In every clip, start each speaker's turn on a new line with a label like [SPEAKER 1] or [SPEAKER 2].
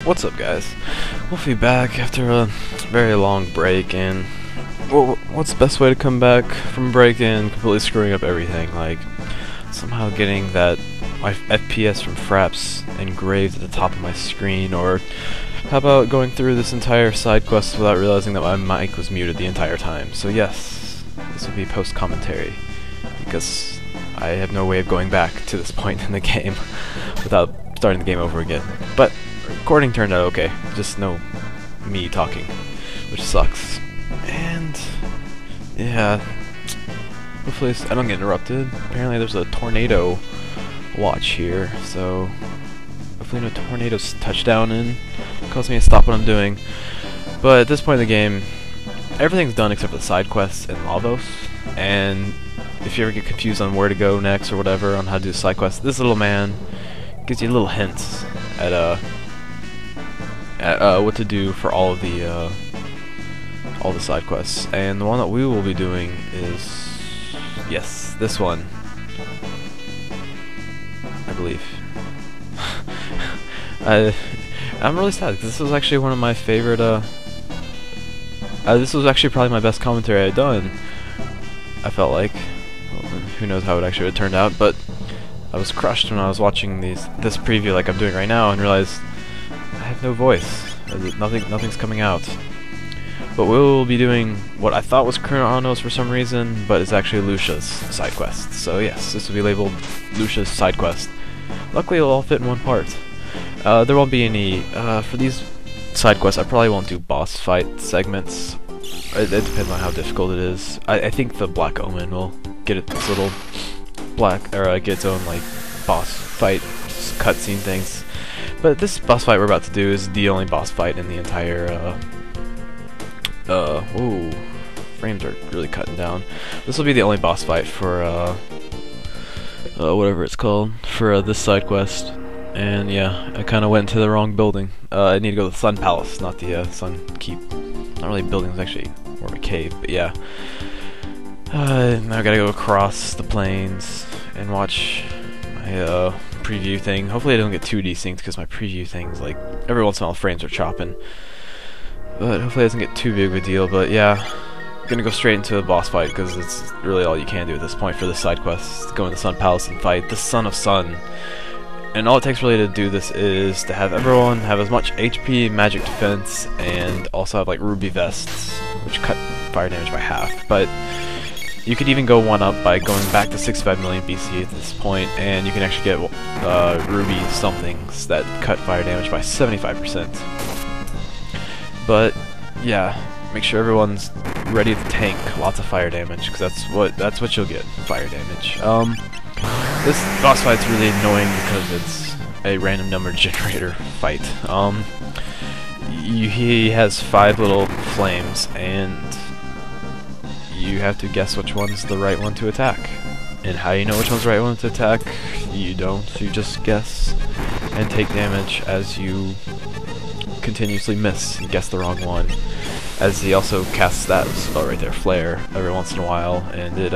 [SPEAKER 1] What's up, guys? We'll be back after a very long break, and what's the best way to come back from break and completely screwing up everything? Like, somehow getting that my FPS from Fraps engraved at the top of my screen, or how about going through this entire side quest without realizing that my mic was muted the entire time? So yes, this will be post-commentary, because I have no way of going back to this point in the game without starting the game over again. But recording turned out okay, just no me talking, which sucks. And yeah, hopefully I don't get interrupted. Apparently there's a tornado watch here, so hopefully no tornadoes touch down and cause me to stop what I'm doing. But at this point in the game, everything's done except for the side quests and Lavos. And if you ever get confused on where to go next or whatever on how to do the side quests, this little man gives you little hints at what to do for all the side quests. And the one that we will be doing is, yes, this one, I believe. I'm really sad because this was actually one of my favorite. This was actually probably my best commentary I'd done. I felt like, well, who knows how it actually would have turned out, but I was crushed when I was watching this preview like I'm doing right now and realized I have no voice. Nothing's coming out. But we'll be doing what I thought was Chronos for some reason, but it's actually Lucca's side quest. So yes, this will be labeled Lucca's side quest. Luckily it'll all fit in one part. There won't be any, for these side quests I probably won't do boss fight segments. It depends on how difficult it is. I think the Black Omen will get its little get its own like boss fight cutscene things. But this boss fight we're about to do is the only boss fight in the entire whoa, frames are really cutting down. This will be the only boss fight for whatever it's called, for this side quest. And yeah, I kinda went to the wrong building. I need to go to the Sun Palace, not the Sun Keep. Not really a building, it's actually more of a cave, but yeah. Now I gotta go across the plains and watch my preview thing. Hopefully I don't get too desynced, because my preview thing's like, every once in a while frames are chopping. But hopefully it doesn't get too big of a deal. But yeah, I'm gonna go straight into a boss fight, because it's really all you can do at this point for this side quest. Go in the Sun Palace and fight the Son of Sun. And all it takes really to do this is to have everyone have as much HP, magic defense, and also have like ruby vests, which cut fire damage by half. But you could even go one up by going back to 65 million BC at this point, and you can actually get ruby somethings that cut fire damage by 75%. But yeah, make sure everyone's ready to tank lots of fire damage, because that's what you'll get, fire damage. This boss fight's really annoying because it's a random number generator fight. He has 5 little flames, and you have to guess which one's the right one to attack. And how you know which one's the right one to attack? You don't. You just guess and take damage as you continuously miss and guess the wrong one. As he also casts that spell right there, Flare, every once in a while, and it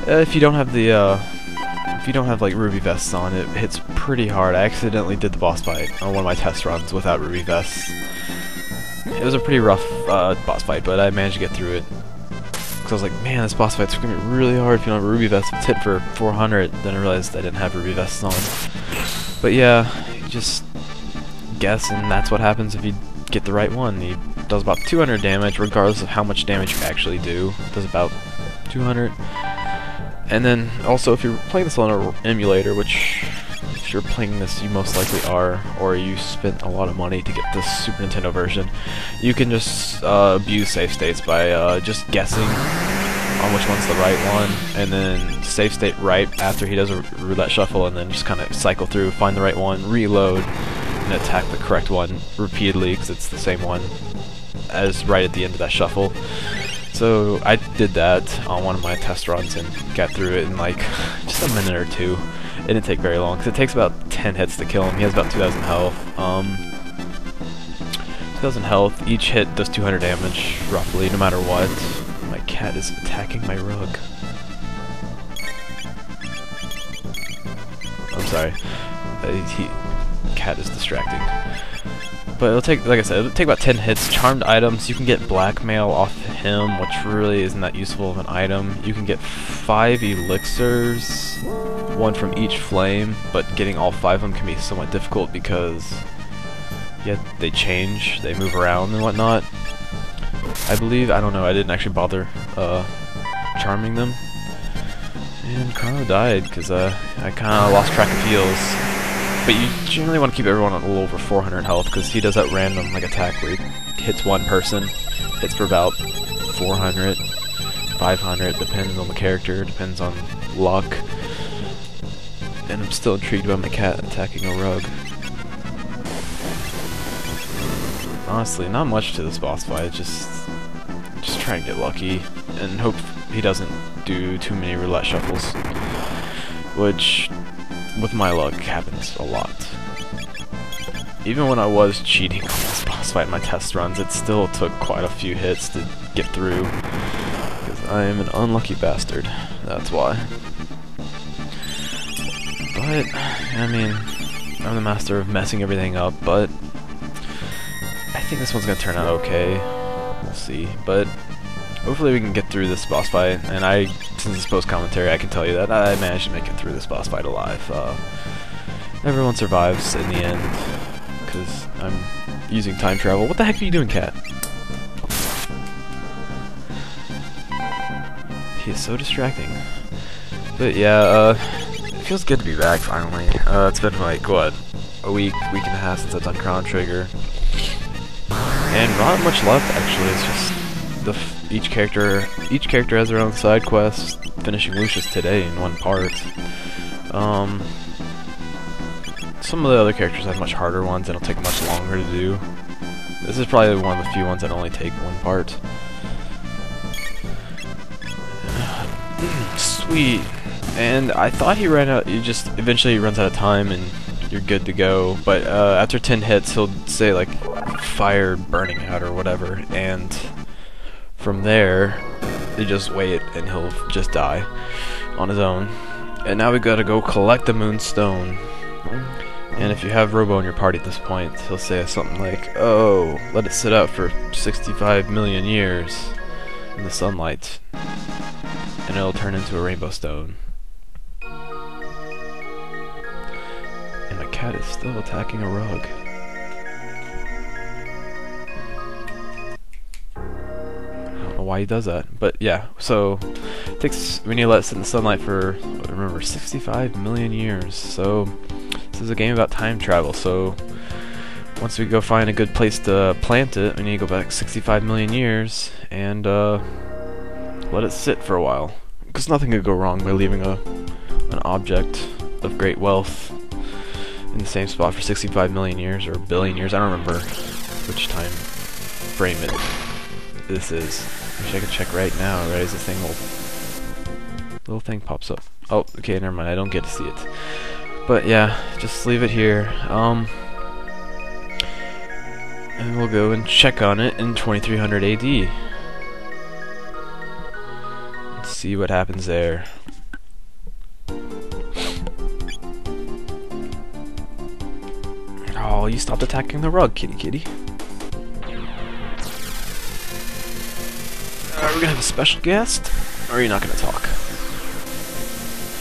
[SPEAKER 1] if you don't have like ruby vests on, it hits pretty hard. I accidentally did the boss fight on one of my test runs without ruby vests. It was a pretty rough boss fight, but I managed to get through it. Because I was like, man, this boss fight's gonna be really hard if you don't have a ruby vest. It's hit for 400. Then I realized I didn't have ruby vests on. But yeah, you just guess, and that's what happens if you get the right one. He does about 200 damage, regardless of how much damage you actually do. It does about 200. And then also, if you're playing this on an emulator, which if you're playing this you most likely are, or you spent a lot of money to get this Super Nintendo version, you can just abuse save states by just guessing on which one's the right one, and then save state right after he does a roulette shuffle, and then just kind of cycle through, find the right one, reload, and attack the correct one repeatedly, because it's the same one as right at the end of that shuffle. So I did that on one of my test runs and got through it in like just a minute or two. It didn't take very long, because it takes about 10 hits to kill him. He has about 2,000 health. 2,000 health. Each hit does 200 damage, roughly, no matter what. My cat is attacking my rug. I'm sorry. cat is distracting. But it'll take, like I said, it'll take about 10 hits. Charmed items, you can get blackmail off him, which really isn't that useful of an item. You can get 5 elixirs, 1 from each flame, but getting all 5 of them can be somewhat difficult because they change, they move around and whatnot. I believe, I don't know, I didn't actually bother charming them. And Chrono died because I kind of lost track of heals. But you generally want to keep everyone on a little over 400 health because he does that random attack where he hits one person, hits for about 400, 500, depends on the character, depends on luck. And I'm still intrigued by my cat attacking a rug. Honestly, not much to this boss fight, just try and get lucky and hope he doesn't do too many roulette shuffles, which with my luck happens a lot. Even when I was cheating on this boss fight in my test runs, it still took quite a few hits to get through because I am an unlucky bastard, that's why. But I mean, I'm the master of messing everything up, but I think this one's gonna turn out okay. We'll see, but hopefully we can get through this boss fight, and since it's post-commentary, I can tell you that I managed to make it through this boss fight alive. Everyone survives in the end, because I'm using time travel. What the heck are you doing, cat? He is so distracting. But yeah, it feels good to be back finally. It's been like, what, a week and a half since I've done Chrono Trigger. And not much left, actually. It's just each character has their own side quest. Finishing Lucius today in one part. Some of the other characters have much harder ones and it'll take much longer to do. This is probably one of the few ones that only take one part. Sweet. And I thought he ran out. Eventually he runs out of time and you're good to go. But after 10 hits, he'll say like fire burning out or whatever, and from there you just wait and he'll just die on his own. And now we gotta go collect the moonstone. And if you have Robo in your party at this point, he'll say something like, "Oh, let it sit out for 65 million years in the sunlight, and it'll turn into a rainbow stone." And my cat is still attacking a rug. Why he does that, but yeah, so we need to let it sit in the sunlight for, remember, 65 million years. So this is a game about time travel, so once we go find a good place to plant it, we need to go back 65 million years and let it sit for a while, because nothing could go wrong by leaving an object of great wealth in the same spot for 65 million years or a billion years. I don't remember which time frame this is. Wish I could check right now, right as the thing little thing pops up. Oh, okay, never mind, I don't get to see it. But yeah, just leave it here. And we'll go and check on it in 2300 AD. Let's see what happens there. Oh, you stopped attacking the rug, kitty. Are we gonna have a special guest? Or are you not gonna talk?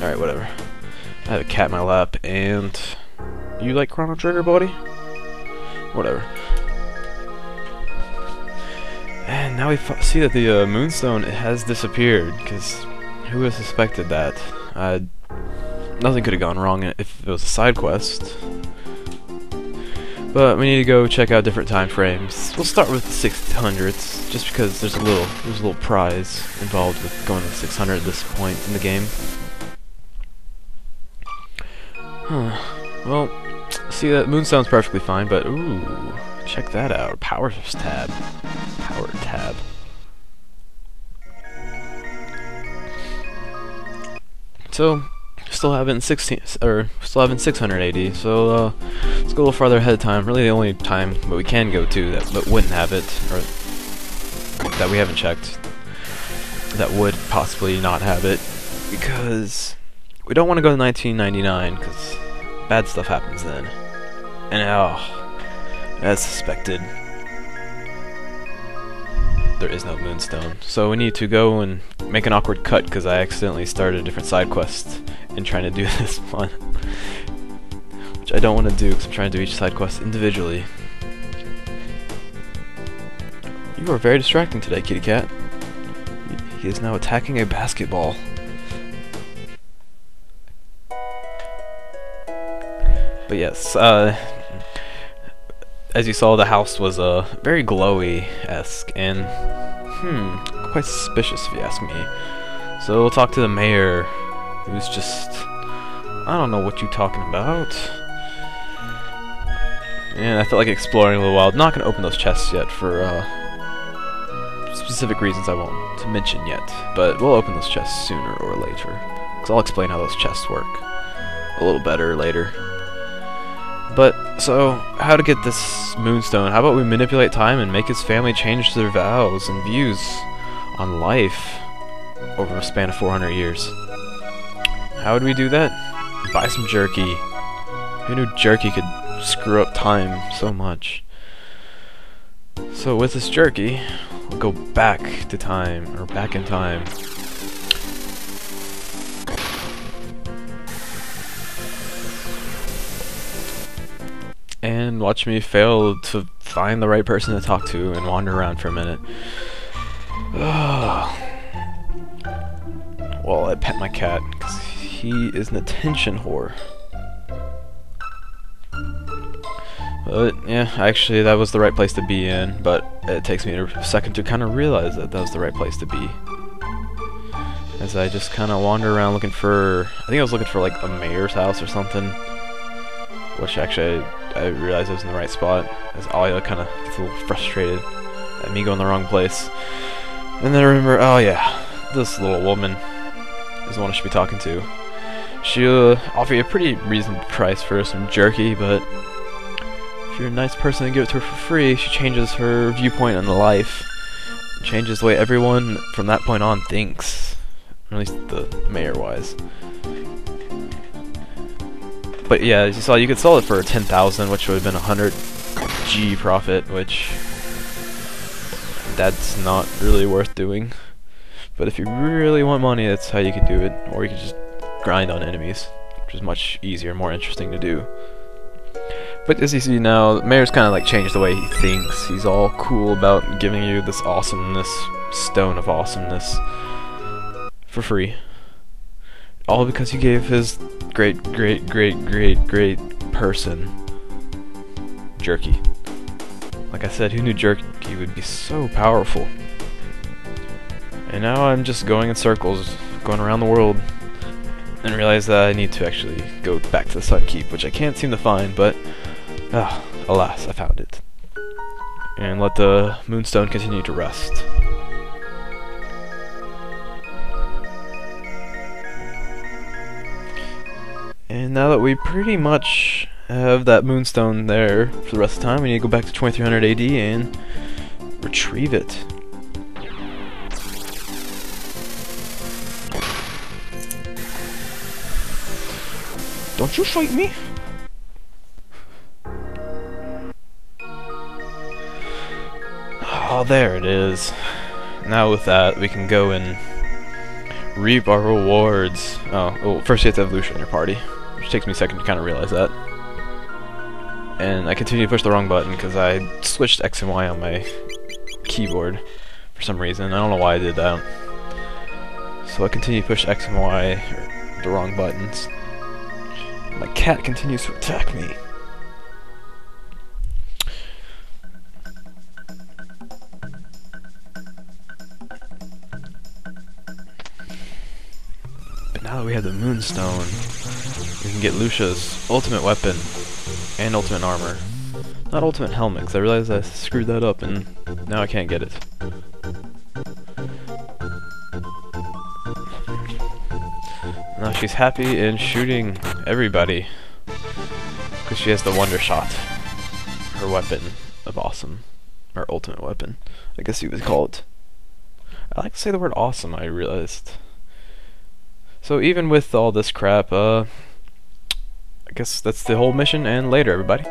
[SPEAKER 1] Alright, whatever. I have a cat in my lap, and you like Chrono Trigger, buddy? Whatever. And now we see that the moonstone has disappeared, because who would have suspected that? Nothing could have gone wrong if it was a side quest. But we need to go check out different time frames. We'll start with the 600s, just because there's a little prize involved with going to 600 at this point in the game. Well, see, that moonstone's perfectly fine, but ooh, check that out. Power tab. Power tab. So still having 600 AD. So let's go a little farther ahead of time. Really, the only time that we can go to that wouldn't have it, or that we haven't checked, that would possibly not have it, because we don't want to go to 1999 because bad stuff happens then. And as suspected, there is no moonstone. So we need to go and make an awkward cut because I accidentally started a different side quest in trying to do this one. Which I don't want to do because I'm trying to do each side quest individually. You are very distracting today, kitty cat. He is now attacking a basketball. But yes, as you saw, the house was very glowy-esque and quite suspicious if you ask me. So we'll talk to the mayor, who's just, I don't know what you're talking about. And I felt like exploring a little while. Not gonna open those chests yet for specific reasons I won't mention yet, but we'll open those chests sooner or later, because I'll explain how those chests work a little better later. But, so, how to get this moonstone? How about we manipulate time and make his family change their vows and views on life over a span of 400 years? How would we do that? Buy some jerky. Who knew jerky could screw up time so much? So with this jerky, we'll go back to time, or back in time. And watch me fail to find the right person to talk to and wander around for a minute. Well, I pet my cat, because he is an attention whore. But, yeah, actually that was the right place to be in, but it takes me a second to kind of realize that that was the right place to be. As I just kind of wander around looking for, I think I was looking for like a mayor's house or something, which actually I realized I was in the right spot, as Alia kind of gets a little frustrated at me going the wrong place. And then I remember, oh yeah, this little woman is the one I should be talking to. She'll offer you a pretty reasonable price for some jerky, but if you're a nice person and give it to her for free, she changes her viewpoint on life. Changes the way everyone from that point on thinks. At least the mayor-wise. But yeah, as you saw, you could sell it for 10,000, which would have been 100 G profit, which that's not really worth doing. But if you really want money, that's how you can do it. Or you can just grind on enemies, which is much easier and more interesting to do. But as you see now, the mayor's kind of like changed the way he thinks. He's all cool about giving you this awesomeness, stone of awesomeness, for free. All because you gave his great person jerky. Like I said, who knew jerky would be so powerful? And now I'm just going in circles, going around the world, and realize that I need to actually go back to the Sun Keep, which I can't seem to find, but alas, I found it. And let the moonstone continue to rest. And now that we pretty much have that moonstone there for the rest of the time, we need to go back to 2300 AD and retrieve it. Don't you fight me! Oh, there it is. Now with that, we can go and reap our rewards. Oh, well, first you have to have Lucca in your party, which takes me a second to kind of realize that. And I continue to push the wrong button because I switched X and Y on my keyboard for some reason. I don't know why I did that. So I continue to push X and Y, or the wrong buttons. My cat continues to attack me. But now that we have the moonstone, we can get Lucca's ultimate weapon and ultimate armor. Not ultimate helmet, because I realized I screwed that up and now I can't get it. Now she's happy and shooting everybody because she has the Wonder Shot, her weapon of awesome, or ultimate weapon, I guess you would call it. I like to say the word awesome, I realized. So even with all this crap, I guess that's the whole mission, and later everybody.